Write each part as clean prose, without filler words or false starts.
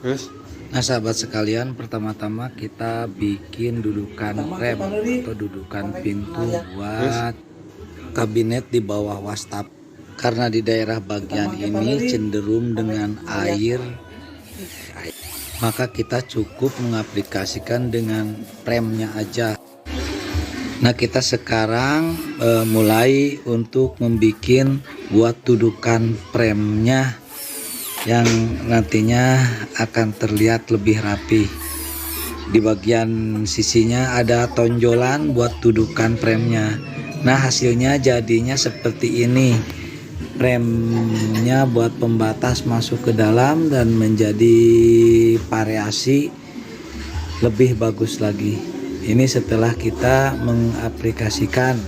Terus? Nah sahabat sekalian, pertama-tama kita bikin dudukan rem atau dudukan pintu buat kabinet di bawah wastafel. Karena di daerah bagian ini cenderung dengan air, maka kita cukup mengaplikasikan dengan remnya aja. Nah kita sekarang mulai untuk membuat buat dudukan remnya yang nantinya akan terlihat lebih rapi. Di bagian sisinya ada tonjolan buat dudukan remnya. Nah hasilnya jadinya seperti ini. Remnya buat pembatas masuk ke dalam dan menjadi variasi lebih bagus lagi. Ini setelah kita mengaplikasikan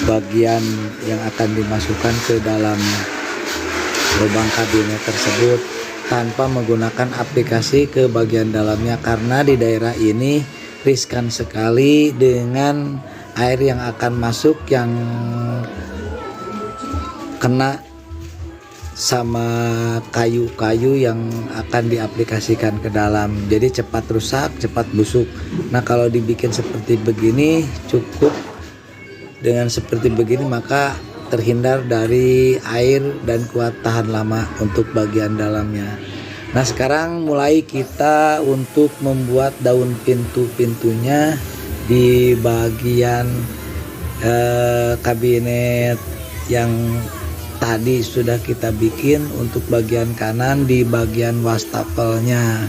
bagian yang akan dimasukkan ke dalam lubang kabinet tersebut tanpa menggunakan aplikasi ke bagian dalamnya, karena di daerah ini riskan sekali dengan air yang akan masuk yang kena sama kayu-kayu yang akan diaplikasikan ke dalam, jadi cepat rusak, cepat busuk. Nah kalau dibikin seperti begini, cukup dengan seperti begini maka terhindar dari air dan kuat tahan lama untuk bagian dalamnya. Nah sekarang mulai kita untuk membuat daun pintu-pintunya di bagian kabinet yang tadi sudah kita bikin. Untuk bagian kanan di bagian wastafelnya.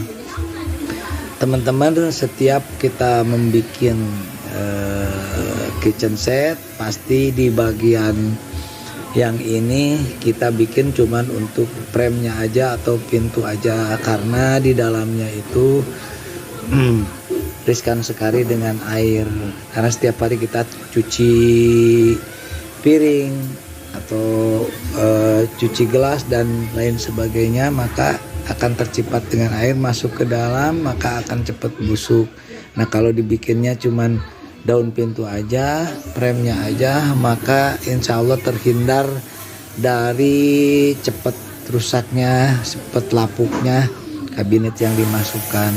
Teman-teman, setiap kita membuat kitchen set pasti di bagian yang ini kita bikin cuman untuk frame-nya aja atau pintu aja, karena di dalamnya itu riskan sekali dengan air, karena setiap hari kita cuci piring atau cuci gelas dan lain sebagainya, maka akan tercipat dengan air masuk ke dalam, maka akan cepat busuk. Nah kalau dibikinnya cuman daun pintu aja, frame-nya aja, maka insya Allah terhindar dari cepat rusaknya, cepat lapuknya kabinet yang dimasukkan.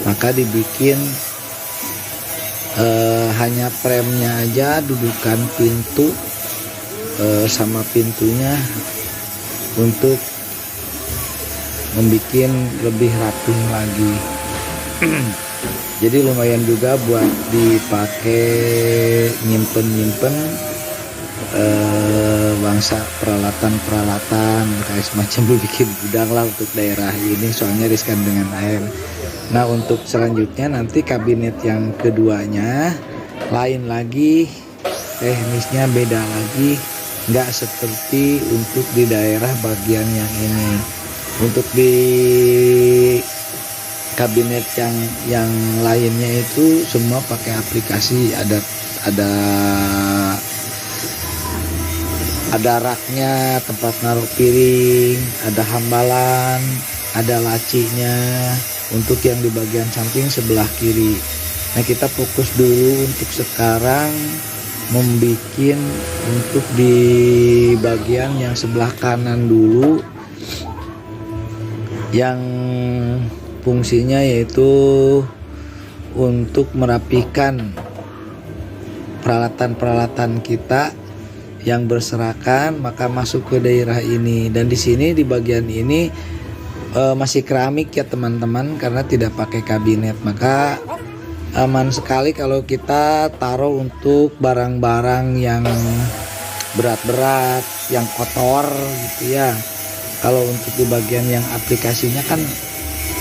Maka dibikin hanya frame-nya aja, dudukan pintu sama pintunya untuk membuat lebih rapi lagi. Jadi lumayan juga buat dipakai nyimpen bangsa peralatan kayak semacam bikin gudang lah untuk daerah ini, soalnya riskan dengan air. Nah untuk selanjutnya nanti kabinet yang keduanya lain lagi, teknisnya beda lagi, nggak seperti untuk di daerah bagian yang ini. Untuk di kabinet yang lainnya itu semua pakai aplikasi, ada raknya, tempat naruh piring, ada hambalan, ada lacinya untuk yang di bagian samping sebelah kiri. Nah kita fokus dulu untuk sekarang membuat untuk di bagian yang sebelah kanan dulu, yang fungsinya yaitu untuk merapikan peralatan-peralatan kita yang berserakan, maka masuk ke daerah ini. Dan di sini di bagian ini masih keramik ya teman-teman, karena tidak pakai kabinet, maka aman sekali kalau kita taruh untuk barang-barang yang berat-berat, yang kotor gitu ya. Kalau untuk di bagian yang aplikasinya kan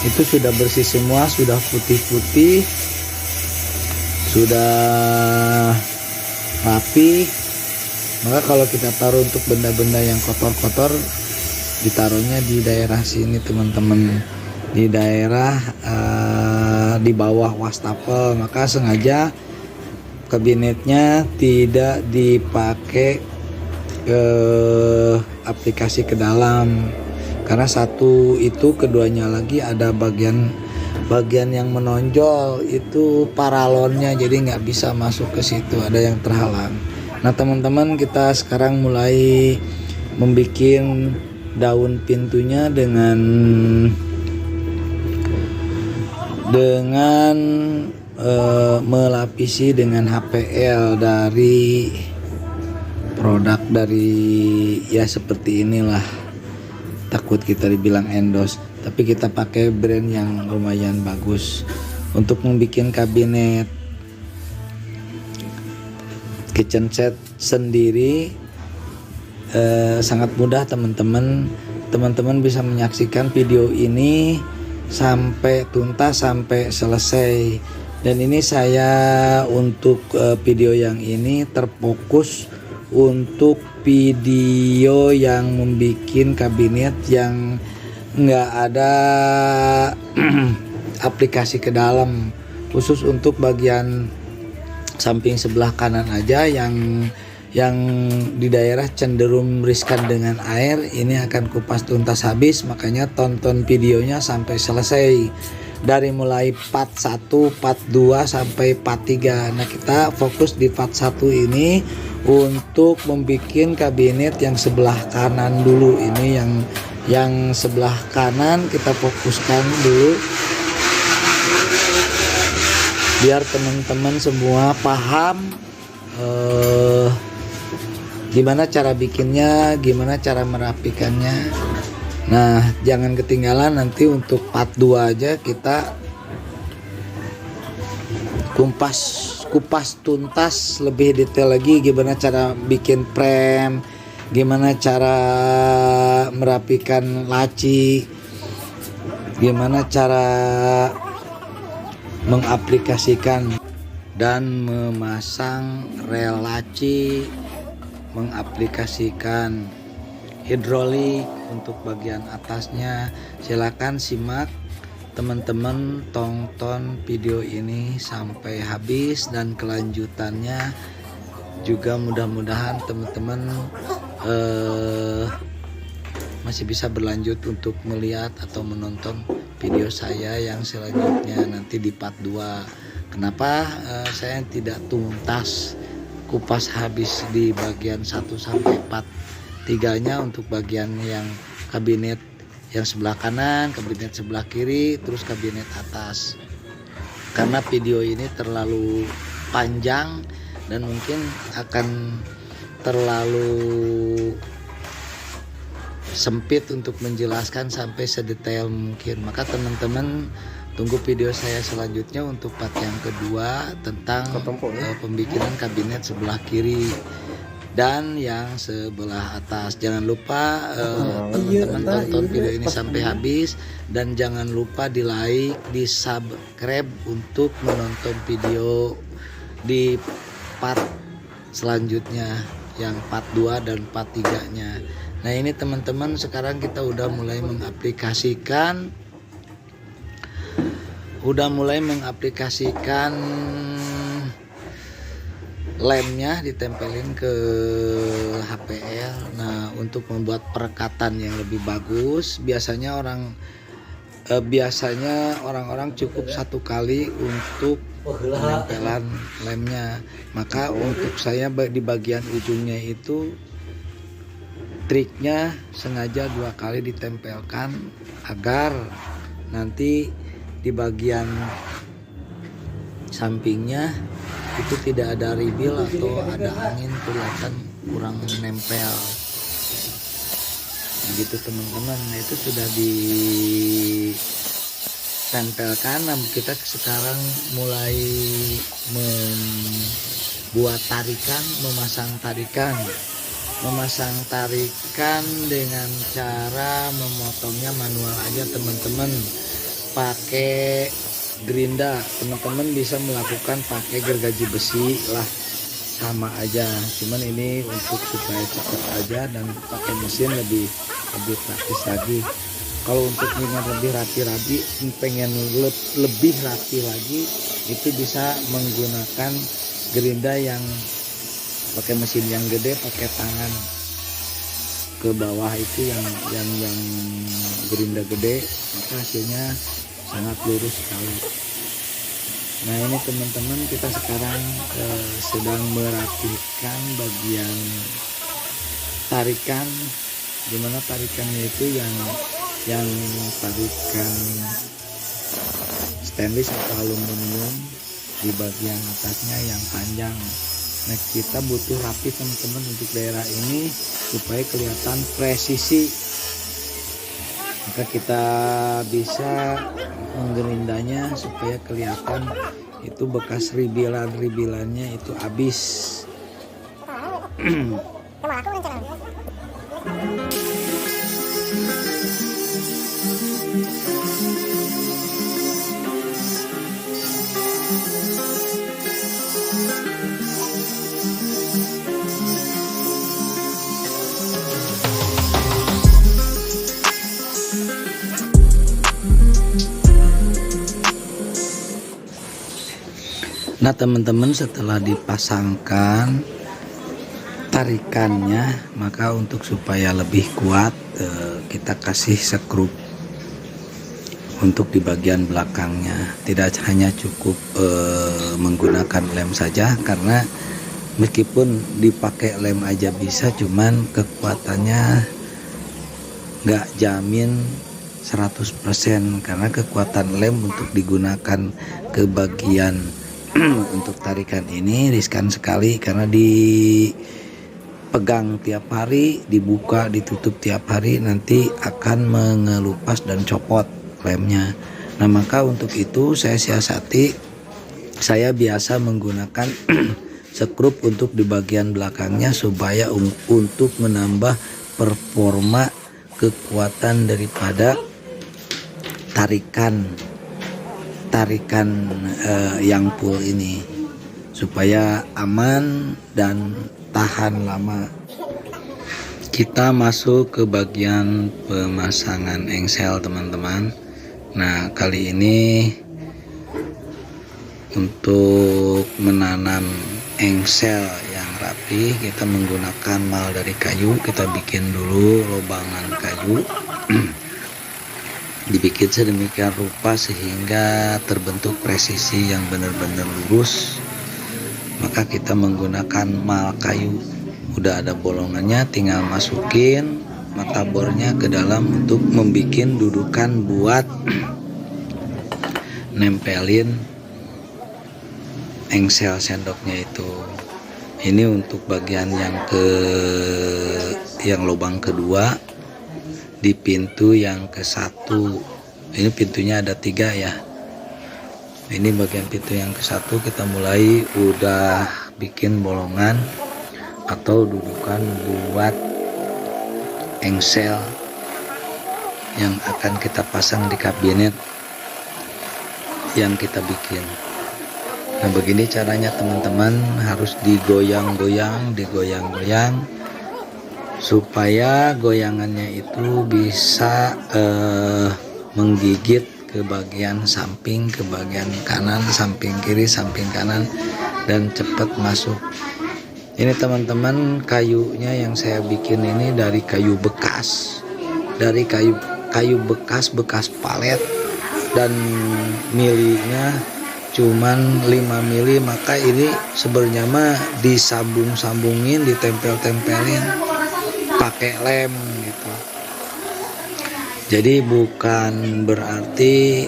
itu sudah bersih semua, sudah putih-putih, sudah rapi. Maka kalau kita taruh untuk benda-benda yang kotor-kotor, ditaruhnya di daerah sini teman-teman, di daerah di bawah wastafel. Maka sengaja kabinetnya tidak dipakai aplikasi ke dalam, karena satu itu, keduanya lagi ada bagian yang menonjol itu paralonnya, jadi nggak bisa masuk ke situ, ada yang terhalang. Nah teman-teman, kita sekarang mulai membuat daun pintunya dengan melapisi dengan HPL dari produk dari ya seperti inilah. Takut kita dibilang endorse, tapi kita pakai brand yang lumayan bagus. Untuk membuat kabinet kitchen set sendiri sangat mudah teman-teman. Teman-teman bisa menyaksikan video ini sampai tuntas, sampai selesai. Dan ini saya untuk video yang ini terfokus untuk video yang membuat kabinet yang nggak ada aplikasi ke dalam, khusus untuk bagian samping sebelah kanan aja yang di daerah cenderung riskan dengan air. Ini akan kupas tuntas habis, makanya tonton videonya sampai selesai dari mulai part 1, part 2 sampai part 3. Nah, kita fokus di part 1 ini untuk membuat kabinet yang sebelah kanan dulu. Ini yang sebelah kanan kita fokuskan dulu biar teman-teman semua paham gimana cara bikinnya, gimana cara merapikannya. Nah, jangan ketinggalan, nanti untuk part 2 aja kita kupas tuntas lebih detail lagi gimana cara bikin frame, gimana cara merapikan laci, gimana cara mengaplikasikan dan memasang rel laci, mengaplikasikan hidrolik untuk bagian atasnya. Silakan simak teman-teman, tonton video ini sampai habis, dan kelanjutannya juga mudah-mudahan teman-teman masih bisa berlanjut untuk melihat atau menonton video saya yang selanjutnya nanti di part 2. Kenapa saya tidak tuntas kupas habis di bagian 1 sampai part 3-nya untuk bagian yang kabinet yang sebelah kanan, kabinet sebelah kiri, terus kabinet atas. Karena video ini terlalu panjang dan mungkin akan terlalu sempit untuk menjelaskan sampai sedetail mungkin. Maka teman-teman tunggu video saya selanjutnya untuk part yang kedua tentang pembikinan kabinet sebelah kiri dan yang sebelah atas. Jangan lupa teman-teman tonton video ini sampai habis, dan jangan lupa di like, di subscribe untuk menonton video di part selanjutnya yang part 2 dan part 3-nya. Nah, ini teman-teman, sekarang kita udah mulai mengaplikasikan lemnya, ditempelin ke HPL. Nah, untuk membuat perekatan yang lebih bagus, biasanya orang-orang cukup 1 kali untuk penempelan lemnya. Maka untuk saya di bagian ujungnya itu triknya sengaja 2 kali ditempelkan agar nanti di bagian sampingnya itu tidak ada ribil atau ada angin kelihatan kurang nempel. Begitu teman-teman. Nah, itu sudah ditempelkan. Nah, kita sekarang mulai membuat tarikan, memasang tarikan dengan cara memotongnya manual aja teman-teman, pakai gerinda. Teman-teman bisa melakukan pakai gergaji besi lah, sama aja, cuman ini untuk supaya cepat aja dan pakai mesin lebih praktis lagi. Kalau untuk ingin lebih rapi-rapi, pengen lebih rapi lagi, itu bisa menggunakan gerinda yang pakai mesin yang gede, pakai tangan ke bawah itu yang gerinda gede, maka hasilnya sangat lurus sekali. Nah, ini teman-teman, kita sekarang sedang merapikan bagian tarikan dimana tarikannya itu yang tarikan stainless atau aluminium di bagian atasnya yang panjang. Nah, kita butuh rapi teman-teman untuk daerah ini supaya kelihatan presisi. Maka kita bisa menggerindanya supaya kelihatan itu bekas ribilan-ribilannya itu habis. Nah teman-teman, setelah dipasangkan tarikannya, maka untuk supaya lebih kuat kita kasih sekrup untuk di bagian belakangnya. Tidak hanya cukup menggunakan lem saja, karena meskipun dipakai lem aja bisa, cuman kekuatannya nggak jamin 100%, karena kekuatan lem untuk digunakan ke bagian untuk tarikan ini riskan sekali, karena dipegang tiap hari, dibuka ditutup tiap hari, nanti akan mengelupas dan copot lemnya. Nah maka untuk itu saya siasati, saya biasa menggunakan sekrup untuk di bagian belakangnya supaya untuk menambah performa kekuatan daripada tarikan yang full ini, supaya aman dan tahan lama. Kita masuk ke bagian pemasangan engsel teman-teman. Nah kali ini untuk menanam engsel yang rapi, kita menggunakan mal dari kayu. Kita bikin dulu lubangan kayu dibikin sedemikian rupa sehingga terbentuk presisi yang benar-benar lurus. Maka kita menggunakan mal kayu, udah ada bolongannya, tinggal masukin matabornya ke dalam untuk membuat dudukan buat nempelin engsel sendoknya itu. Ini untuk bagian yang lubang kedua di pintu yang ke-1. Ini pintunya ada 3 ya. Ini bagian pintu yang ke-1 kita mulai udah bikin bolongan atau dudukan buat engsel yang akan kita pasang di kabinet yang kita bikin. Nah begini caranya teman-teman, harus digoyang-goyang supaya goyangannya itu bisa menggigit ke bagian samping, ke bagian kanan, samping kiri, samping kanan, dan cepat masuk. Ini teman-teman, kayunya yang saya bikin ini dari kayu bekas, dari kayu bekas palet, dan milinya cuman 5 mili. Maka ini sebenarnya mah disambung-sambungin, ditempel-tempelin pakai lem gitu. Jadi bukan berarti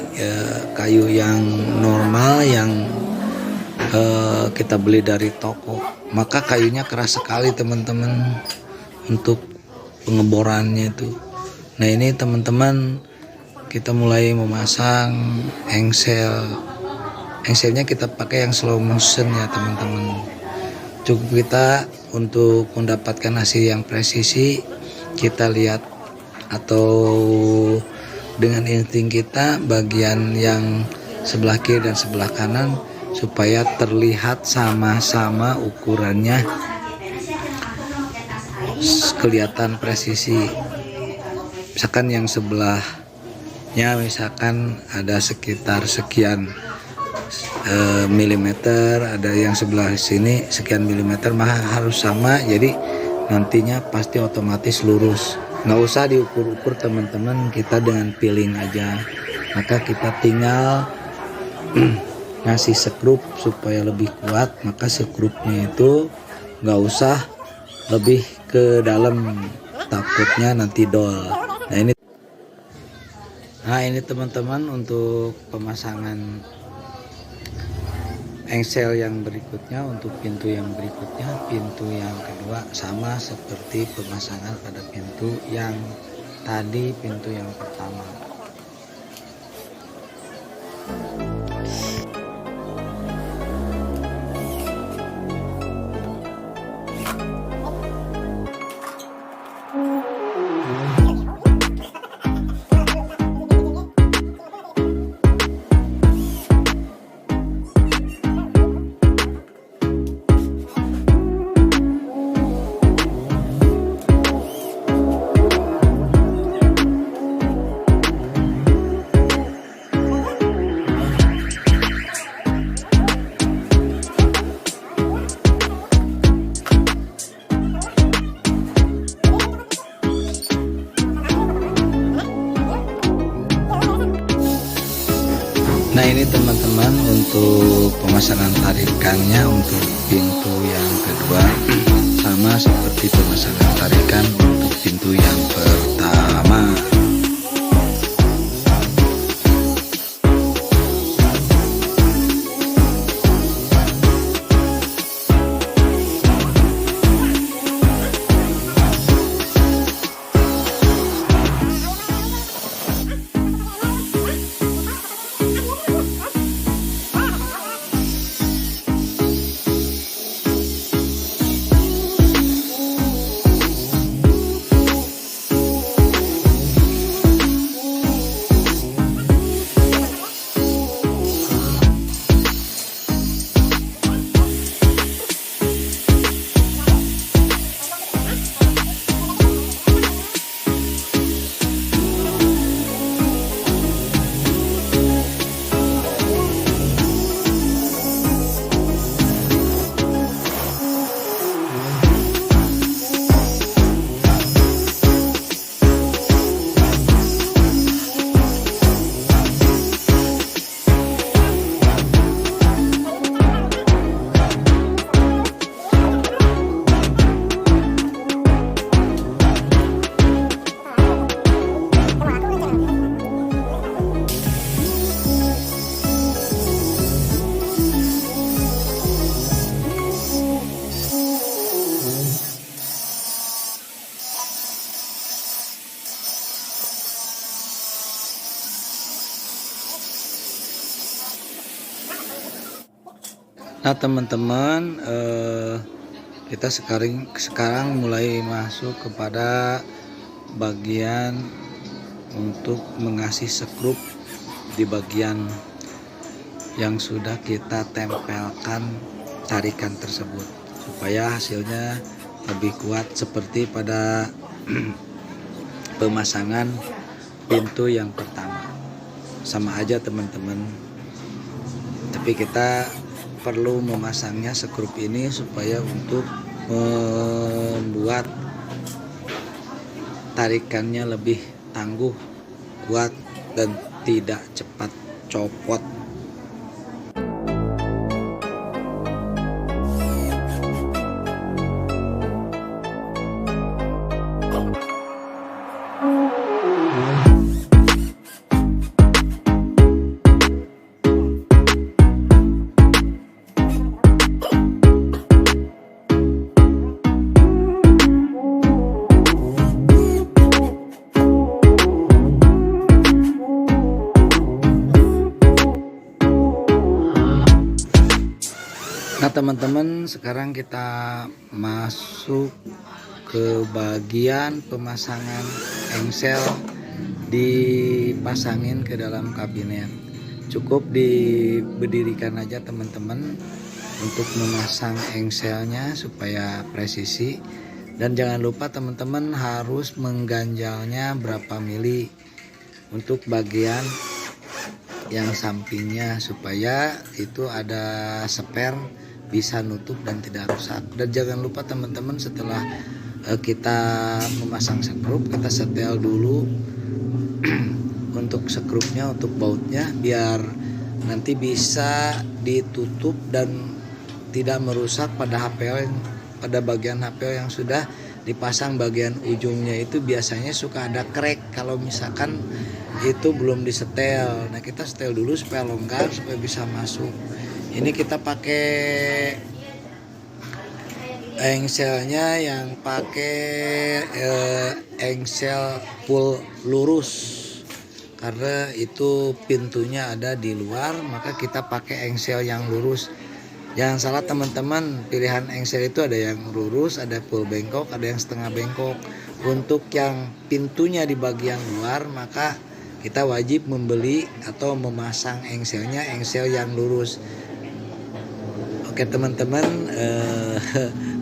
kayu yang normal yang kita beli dari toko. Maka kayunya keras sekali teman-teman untuk pengeborannya itu. Nah ini teman-teman, kita mulai memasang engselnya kita pakai yang slow motion ya teman-teman. Cukup kita untuk mendapatkan hasil yang presisi, kita lihat atau dengan insting kita bagian yang sebelah kiri dan sebelah kanan supaya terlihat sama-sama ukurannya, kelihatan presisi. Misalkan yang sebelahnya misalkan ada sekitar sekian milimeter, ada yang sebelah sini sekian milimeter, maka harus sama, jadi nantinya pasti otomatis lurus. Nggak usah diukur-ukur teman-teman, kita dengan feeling aja. Maka kita tinggal ngasih sekrup supaya lebih kuat. Maka sekrupnya itu nggak usah lebih ke dalam, takutnya nanti dol. Nah ini teman-teman untuk pemasangan engsel yang berikutnya. Untuk pintu yang berikutnya, pintu yang kedua sama seperti pemasangan pada pintu yang tadi, pintu yang pertama. Nah ini teman-teman untuk pemasangan tarikannya untuk pintu yang kedua sama seperti pemasangan tarikan untuk pintu yang pertama. Nah teman-teman, kita sekarang mulai masuk kepada bagian untuk mengasih skrup di bagian yang sudah kita tempelkan tarikan tersebut supaya hasilnya lebih kuat seperti pada pemasangan pintu yang pertama. Sama aja teman-teman, tapi kita perlu memasangnya skrup ini supaya untuk membuat tarikannya lebih tangguh, kuat, dan tidak cepat copot. Nah teman-teman, sekarang kita masuk ke bagian pemasangan engsel, dipasangin ke dalam kabinet. Cukup diberdirikan aja teman-teman untuk memasang engselnya supaya presisi. Dan jangan lupa teman-teman harus mengganjalnya berapa mili untuk bagian yang sampingnya supaya itu ada spare, bisa nutup dan tidak rusak. Dan jangan lupa teman-teman, setelah kita memasang skrup, kita setel dulu untuk skrupnya, untuk bautnya, biar nanti bisa ditutup dan tidak merusak pada HPL, pada bagian HPL yang sudah dipasang bagian ujungnya itu biasanya suka ada crack kalau misalkan itu belum disetel. Nah kita setel dulu supaya longgar, supaya bisa masuk. Ini kita pakai engselnya yang pakai engsel full lurus, karena itu pintunya ada di luar, maka kita pakai engsel yang lurus. Jangan salah teman-teman, pilihan engsel itu ada yang lurus, ada full bengkok, ada yang setengah bengkok. Untuk yang pintunya di bagian luar, maka kita wajib membeli atau memasang engselnya engsel yang lurus. Oke teman-teman,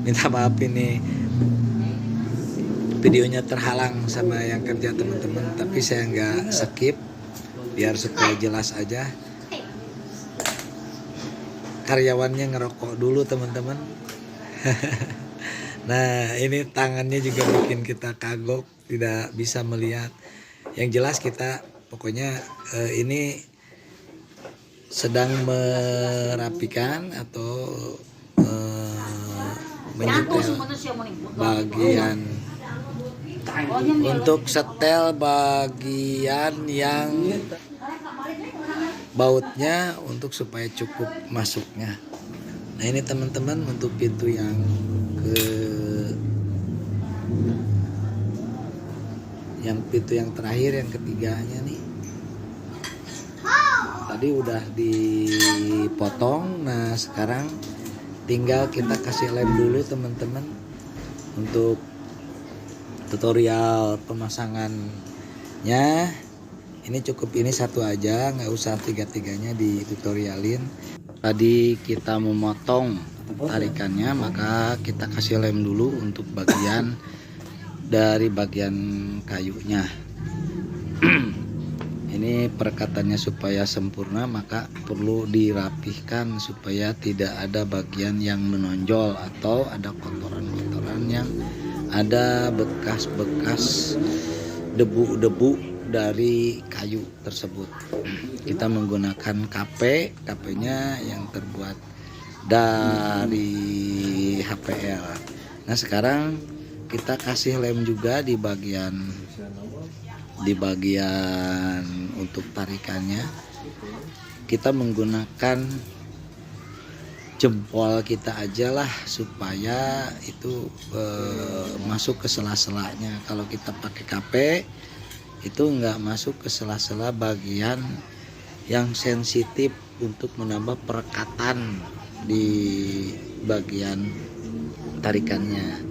minta maaf ini videonya terhalang sama yang kerja teman-teman, tapi saya nggak skip biar supaya jelas aja. Karyawannya ngerokok dulu teman-teman. Nah ini tangannya juga bikin kita kagok, tidak bisa melihat. Yang jelas kita pokoknya ini sedang merapikan atau menyetel bagian untuk setel bagian yang bautnya untuk supaya cukup masuknya. Nah ini teman-teman untuk pintu yang pintu yang terakhir, yang ketiganya nih. Tadi udah dipotong, nah sekarang tinggal kita kasih lem dulu teman-teman untuk tutorial pemasangannya. Ini cukup ini satu aja, nggak usah tiga-tiganya ditutorialin. Tadi kita memotong tarikannya, maka kita kasih lem dulu untuk bagian dari bagian kayunya. Ini perekatannya supaya sempurna, maka perlu dirapihkan supaya tidak ada bagian yang menonjol atau ada kotoran-kotoran yang ada bekas-bekas debu-debu dari kayu tersebut. Kita menggunakan KP-nya yang terbuat dari HPL. Nah sekarang kita kasih lem juga di bagian untuk tarikannya. Kita menggunakan jempol kita aja lah supaya itu masuk ke sela-selanya. Kalau kita pakai KP itu nggak masuk ke sela-sela bagian yang sensitif untuk menambah perekatan di bagian tarikannya.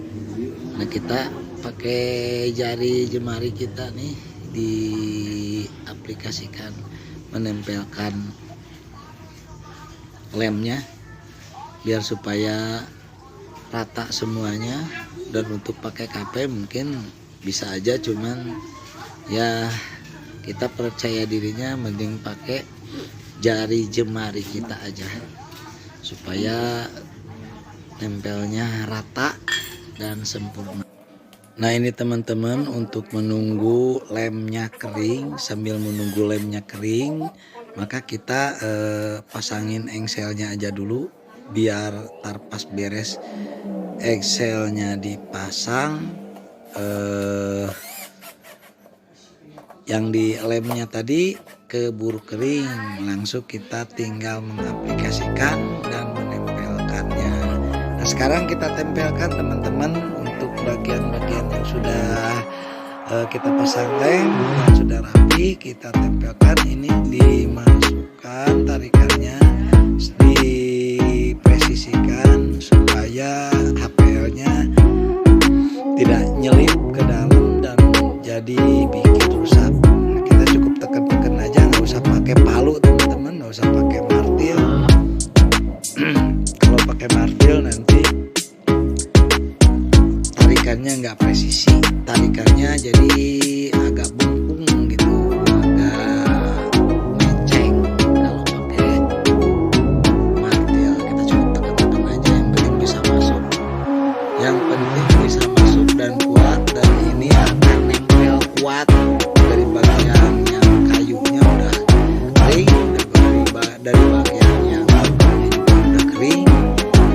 Nah kita pakai jari jemari kita nih diaplikasikan, menempelkan lemnya biar supaya rata semuanya. Dan untuk pakai KP mungkin bisa aja, cuman ya kita percaya dirinya mending pakai jari jemari kita aja supaya nempelnya rata dan sempurna. Nah ini teman-teman, untuk menunggu lemnya kering, sambil menunggu lemnya kering maka kita pasangin engselnya aja dulu biar tarpas beres engselnya dipasang. Yang di lemnya tadi keburu kering, langsung kita tinggal mengaplikasikan dan menempelkannya. Nah sekarang kita tempelkan teman-teman untuk bagian-bagian yang sudah kita pasang lem dan sudah rapi, kita tempelkan. Ini dimasukkan tarikannya, dipresisikan supaya HPL-nya tidak nyelip ke dalam dan jadi bikin rusak. Nah, kita cukup tekan-tekan aja, nggak usah pakai palu teman-teman, nggak usah pakai martil. Kalau pakai martil nanti tarikannya nggak presisi, tarikannya jadi agak bungkung gitu, agak menceng. Kalau pakai martil kita cukup tekan-tekan aja, yang penting bisa masuk, yang penting bisa masuk dan kuat. Dan ini akan nempel kuat dari bagian yang kayunya udah kering, dari bagian yang udah kering,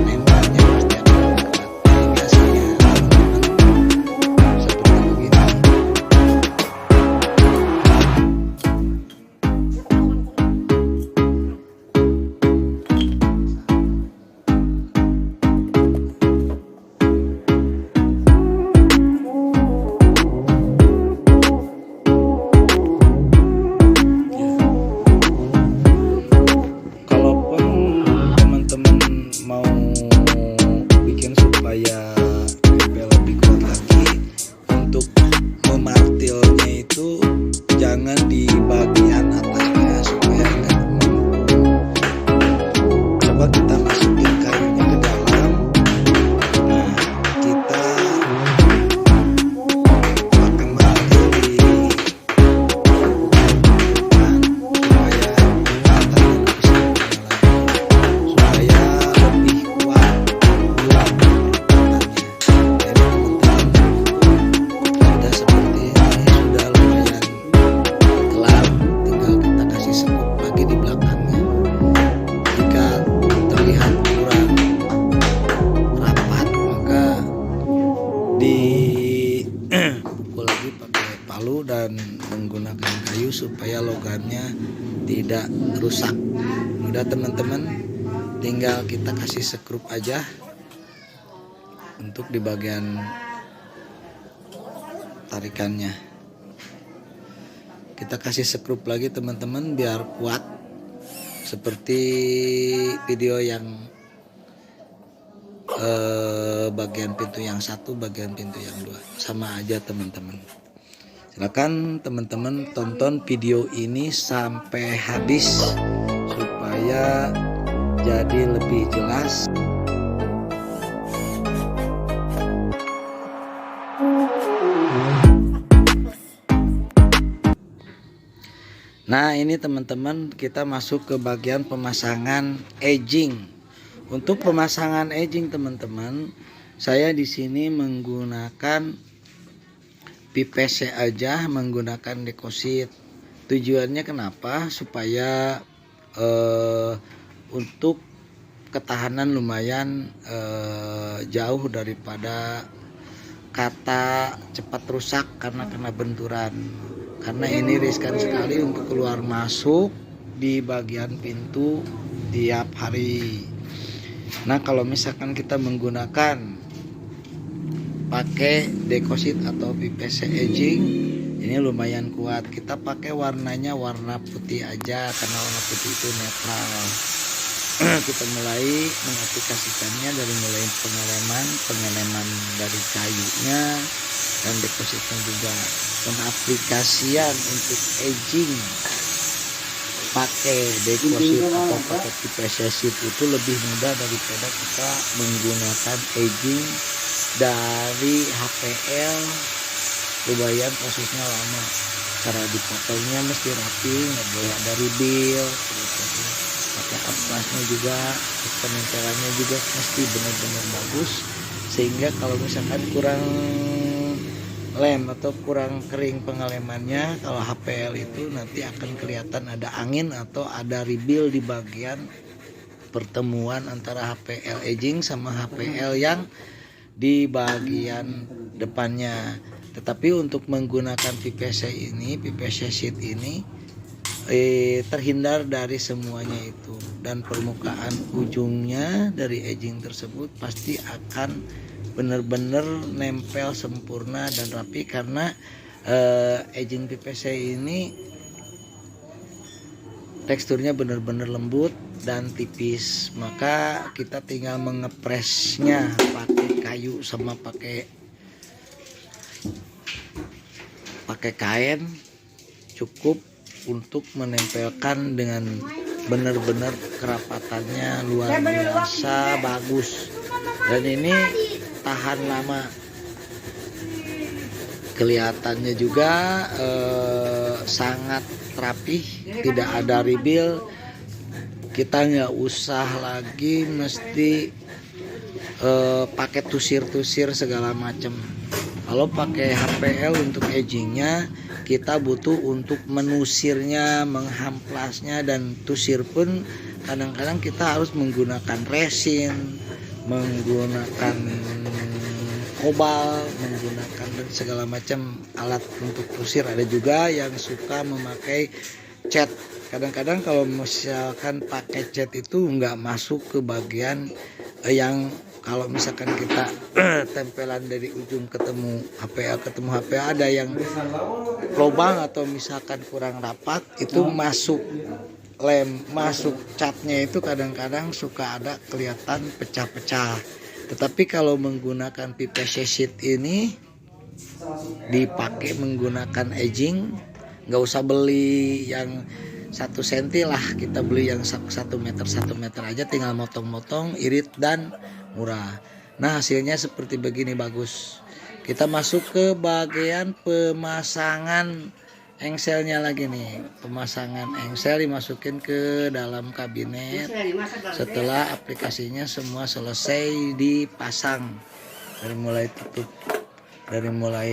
nempelnya pasti akan kuat. Indikasinya di bagian atasnya supaya nggak menumpuk. Coba kita masukin kayunya ke dalam. Nah, kita pakai martil di supaya atasnya bisa supaya lebih kuat bulat perataannya. Jadi teman-teman, sudah seperti ini, sudah lumayan kelar, tinggal kita kasih sekop lagi di belakangnya. Jika terlihat kurang rapat, maka dipukul lagi pakai palu dan menggunakan kayu supaya logamnya tidak rusak. Udah teman-teman, tinggal kita kasih sekrup aja untuk di bagian tarikannya. Kita kasih sekrup lagi teman-teman biar kuat, seperti video yang bagian pintu yang satu, bagian pintu yang dua, sama aja teman-teman. Silakan teman-teman tonton video ini sampai habis supaya jadi lebih jelas. Nah, ini teman-teman, kita masuk ke bagian pemasangan edging. Untuk pemasangan edging teman-teman, saya di sini menggunakan PVC aja, menggunakan dekosit. Tujuannya kenapa? Supaya untuk ketahanan lumayan jauh daripada kata cepat rusak karena kena benturan. Karena ini riskan sekali untuk keluar masuk di bagian pintu tiap hari. Nah, kalau misalkan kita menggunakan pakai dekosit atau PVC edging, ini lumayan kuat. Kita pakai warnanya warna putih aja karena warna putih itu netral. Kita mulai mengaplikasikannya dari mulai pengeleman dari kayunya dan depositnya juga. Pengaplikasian untuk edging pakai dekosit atau pakai PVC sheet itu lebih mudah daripada kita menggunakan edging dari HPL. Lumayan prosesnya lama, cara dipotongnya mesti rapi, nggak boleh ada ribil, pakai amplasnya juga, penempelannya juga mesti benar-benar bagus, sehingga kalau misalkan kurang lem atau kurang kering pengelemannya, kalau HPL itu nanti akan kelihatan ada angin atau ada ribil di bagian pertemuan antara HPL edging sama HPL yang di bagian depannya. Tetapi untuk menggunakan PVC sheet ini terhindar dari semuanya itu, dan permukaan ujungnya dari edging tersebut pasti akan benar-benar nempel sempurna dan rapi, karena edging PVC ini teksturnya benar-benar lembut dan tipis. Maka kita tinggal mengepresnya pakai kayu sama pakai kain, cukup untuk menempelkan dengan benar-benar kerapatannya luar biasa bagus, dan ini tahan lama. Kelihatannya juga sangat rapih, tidak ada ribil. Kita nggak usah lagi mesti pakai tusir-tusir segala macam. Kalau pakai HPL untuk edgingnya, kita butuh untuk menusirnya, menghamplasnya, dan tusir pun kadang-kadang kita harus menggunakan resin, menggunakan kobal, menggunakan dan segala macam alat untuk tusir. Ada juga yang suka memakai cat. Kadang-kadang kalau misalkan pakai cat itu nggak masuk ke bagian yang kalau misalkan kita tempelan dari ujung ketemu HPA ada yang lubang atau misalkan kurang rapat, itu masuk masuk catnya itu kadang-kadang suka ada kelihatan pecah-pecah. Tetapi kalau menggunakan PVC sheet ini dipakai menggunakan edging, nggak usah beli yang 1 senti lah, kita beli yang 1 meter aja, tinggal motong-motong, irit dan murah. Nah hasilnya seperti begini, bagus. Kita masuk ke bagian pemasangan engselnya lagi nih. Pemasangan engsel dimasukin ke dalam kabinet setelah aplikasinya semua selesai dipasang, dari mulai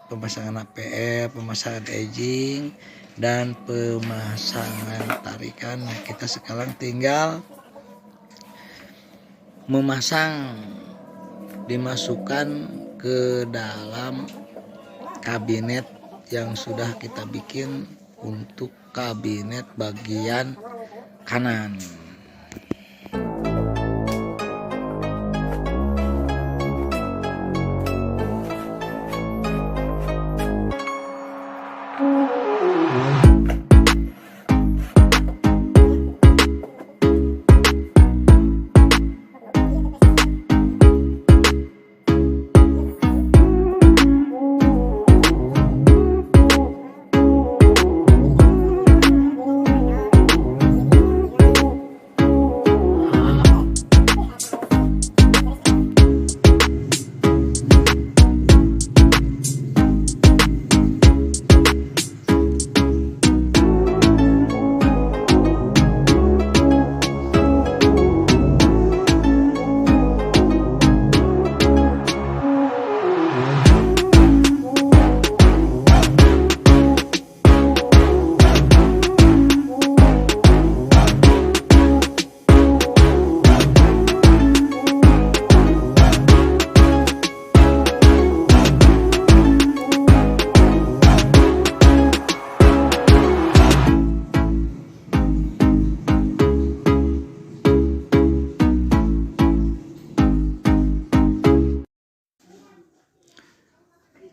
pemasangan APF, pemasangan edging, dan pemasangan tarikan. Nah, kita sekarang tinggal memasang, dimasukkan ke dalam kabinet yang sudah kita bikin untuk kabinet bagian kanan.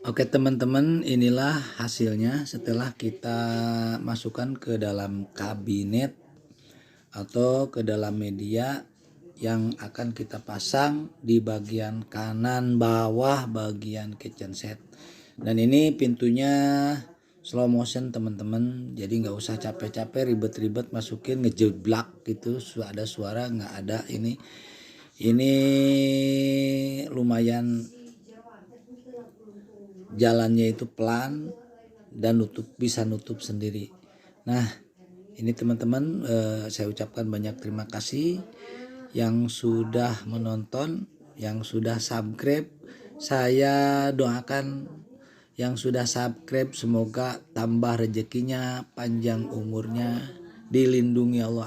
Oke teman-teman, inilah hasilnya setelah kita masukkan ke dalam kabinet atau ke dalam media yang akan kita pasang di bagian kanan bawah bagian kitchen set. Dan ini pintunya slow motion teman-teman, jadi nggak usah capek-capek ribet-ribet masukin ngejeblak gitu, ada suara nggak ada. Ini lumayan jalannya itu pelan dan bisa nutup sendiri. Nah ini teman-teman, saya ucapkan banyak terima kasih yang sudah menonton, yang sudah subscribe. Saya doakan yang sudah subscribe semoga tambah rezekinya, panjang umurnya, dilindungi oleh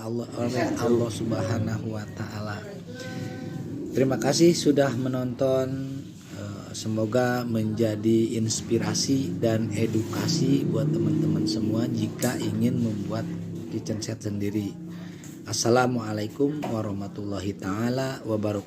Allah Subhanahu wa Ta'ala. Terima kasih sudah menonton. Semoga menjadi inspirasi dan edukasi buat teman-teman semua jika ingin membuat kitchen set sendiri. Assalamualaikum warahmatullahi taala wabarakatuh.